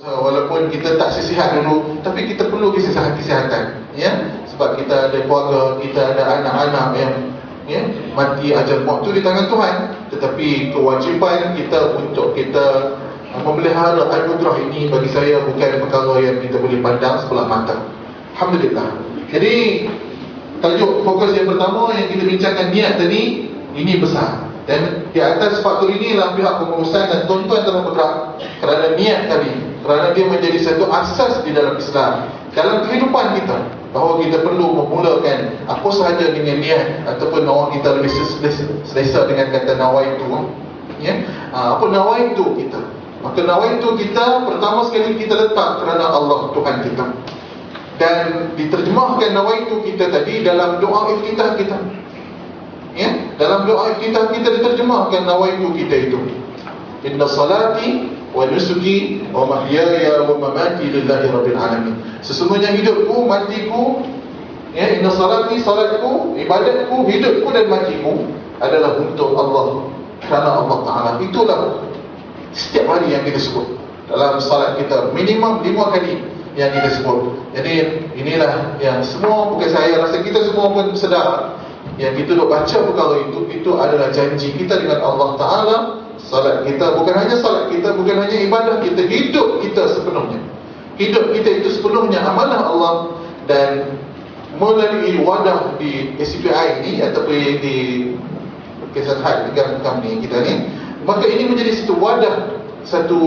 walaupun kita tak sihat dulu, tapi kita perlu kesihatan, ya. Sebab kita ada keluarga, kita ada anak-anak yang mati ajal maut tu di tangan Tuhan. Tetapi kewajipan kita untuk kita memelihara anugerah ini bagi saya bukan perkara yang kita boleh pandang sebelah mata. Alhamdulillah. Jadi tajuk fokus yang pertama yang kita bincangkan niat tadi, ini besar. Dan di atas faktor inilah pihak pengurusan dan tuan-tuan telah bergerak kerana niat tadi, kerana dia menjadi satu asas di dalam Islam, dalam kehidupan kita, bahawa kita perlu memulakan apa sahaja dengan niat, ataupun orang kita lebih selesa dengan kata nawaitu, ya. Apa nawaitu kita? Maka nawaitu kita pertama sekali kita letak kerana Allah Tuhan kita. Dan diterjemahkan nawaitu kita tadi dalam doa iftitah kita. Ya, dalam doa iftitah kita diterjemahkan nawaitu kita itu. Inna salati wa nusuki wa mahyaya wa mamati lillahi rabbil alamin. Sesungguhnya hidupku, matiku, ya, inna salati, salatku, ibadatku, hidupku dan matiku adalah untuk Allah, kerana Allah Ta'ala. Itulah setiap hari yang kita sebut dalam salat kita, minimum 5 kali yang kita sebut. Jadi inilah yang semua, bukan saya rasa kita semua pun sedar, yang kita duk baca perkara itu adalah janji kita dengan Allah Ta'ala. Salat kita bukan hanya salat kita, bukan hanya ibadah kita, hidup kita sepenuhnya. Hidup kita itu sepenuhnya amanah Allah. Dan melalui wadah di SCPI ini, ataupun di Kesehatan Company kita ni, maka ini menjadi satu wadah, satu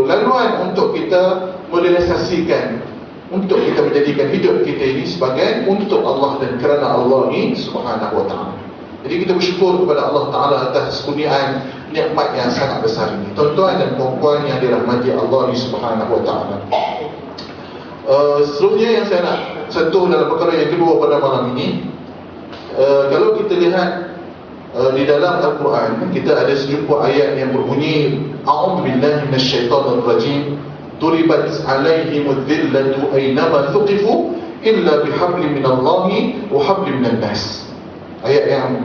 laluan untuk kita merealisasikan, untuk kita menjadikan hidup kita ini sebagai untuk Allah dan kerana Allah ini Subhanahu wa ta'ala. Jadi kita bersyukur kepada Allah Ta'ala atas kurniaan nikmat yang sangat besar ini. Tuan-tuan dan puan-puan yang dirahmati Allah ini Subhanahu wa ta'ala. Seterusnya yang saya nak sentuh dalam perkara yang kedua pada malam ini, kalau kita lihat di dalam Al-Quran, kita ada sejumlah ayat yang berbunyi A'udzu billahi minasyaitonir rajim. Duribat 'alaihimudz dhillatu aynama thuqifu illa bihablin minallahi wa hablin minan nas. Ayat yang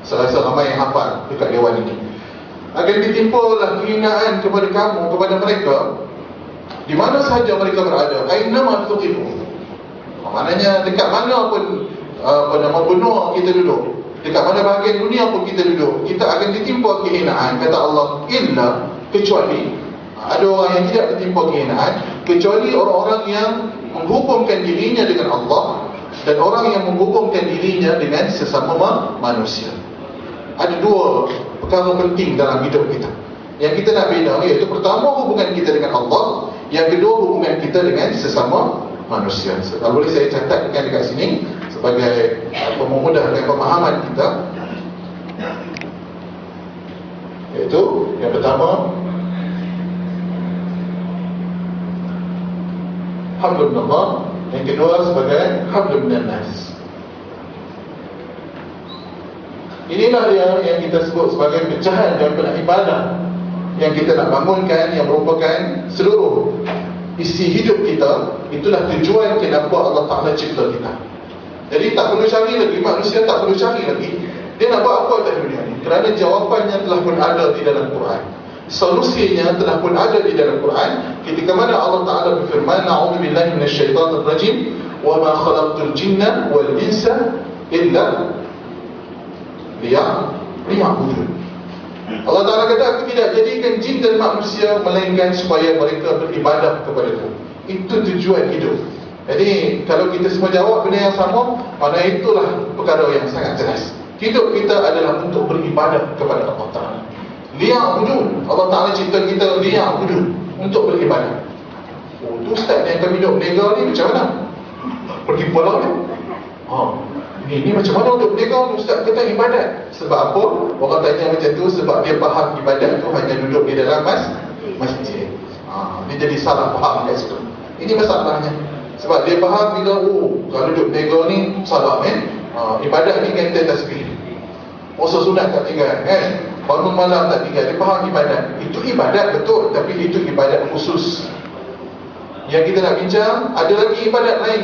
saya rasa ramai yang hafal dekat dewan ini. Akan ditimpalah kehinaan kepada kamu, kepada mereka, di mana sahaja mereka berada. Aynama thuqifu, maknanya dekat mana pun nama benua kita duduk, dekat mana bahagian dunia pun kita duduk, kita akan ditimpa kehinaan. Kata Allah, illa, kecuali ada orang yang tidak ditimpa kehinaan, kecuali orang-orang yang menghubungkan dirinya dengan Allah dan orang yang menghubungkan dirinya dengan sesama manusia. Ada dua perkara penting dalam hidup kita yang kita nak bina, iaitu pertama hubungan kita dengan Allah, yang kedua hubungan kita dengan sesama manusia. So, kalau boleh saya catatkan dekat sini sebagai memudahkan pemahaman kita, iaitu yang pertama hablum minallah, yang kedua sebagai hablum minan nas. Inilah yang kita sebut sebagai pecahan daripada ibadah yang kita nak bangunkan, yang merupakan seluruh isi hidup kita. Itulah tujuan kenapa Allah Ta'ala cipta kita. Jadi tak perlu cari lagi, manusia tak perlu cari lagi dia nak buat apa dalam dunia ini, kerana jawapannya telah pun ada di dalam Quran. Solusinya telah pun ada di dalam Quran, ketika mana Allah Ta'ala berfirman, A'udzu billahi minasyaitonir rajim, wa ma khalaqtul jinna wal insa illa liya'budun. Allah Ta'ala kata, aku tidak jadikan jin dan manusia melainkan supaya mereka beribadah kepadaku. Itu tujuan hidup. Jadi kalau kita semua jawab benda yang sama, maka itulah perkara yang sangat jelas. Hidup kita adalah untuk beribadah kepada Allah Ta'ala. Liya'budun. Allah Ta'ala cipta kita liya'budun, untuk beribadah. Oh, tu ustaz yang kami duduk berniaga ni macam mana? Pergi pulau ni? Ini macam mana untuk berniaga ni ustaz? Kata ibadat. Sebab apa? Orang tanya macam tu sebab dia faham ibadat tu hanya duduk di dalam masjid. Dia jadi salah faham kat situ. Ini masalahnya. Sebab dia faham bila kalau duduk berniaga ni salah ibadat ni kan kita tasbih. Puasa sunat tak tinggal kan? Bangun malam tak tinggal. Dia faham ibadat. Itu ibadat betul, tapi itu ibadat khusus. Yang kita nak bincang, ada lagi ibadat lain